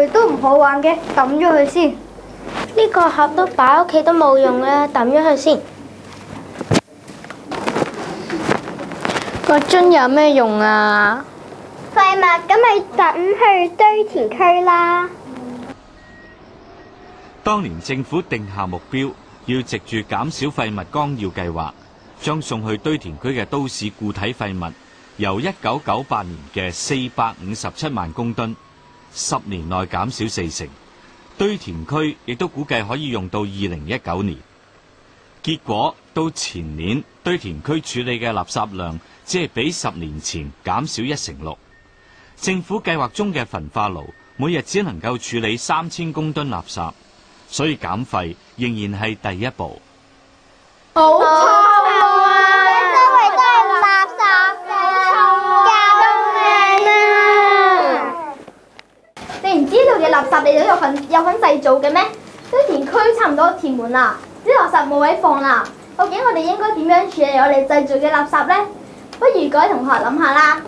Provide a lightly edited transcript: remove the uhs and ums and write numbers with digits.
具都唔好玩嘅，抌咗佢先。呢個盒都擺屋企都冇用啦，抌咗佢先。個樽有咩用啊？廢物咁咪抌去堆填區啦。當年政府定下目標，要藉住減少廢物綱要計劃，將送去堆填區嘅都市固體廢物由1998年嘅457萬公噸，10年內減少40%，堆填區亦都估計可以用到2019年。結果到前年，堆填區處理嘅垃圾量只係比10年前減少1/6。政府計劃中嘅焚化爐每日只能夠處理3000公噸垃圾，所以減廢仍然係第一步。好臭啊！周圍都係垃圾㗎，救命啊！你唔知道嘅垃圾你都有份製造嘅咩？堆填區差唔多填滿啦，啲垃圾冇位放啦。究竟我哋應該點樣處理我哋製造嘅垃圾呢？不如各位同學諗下啦。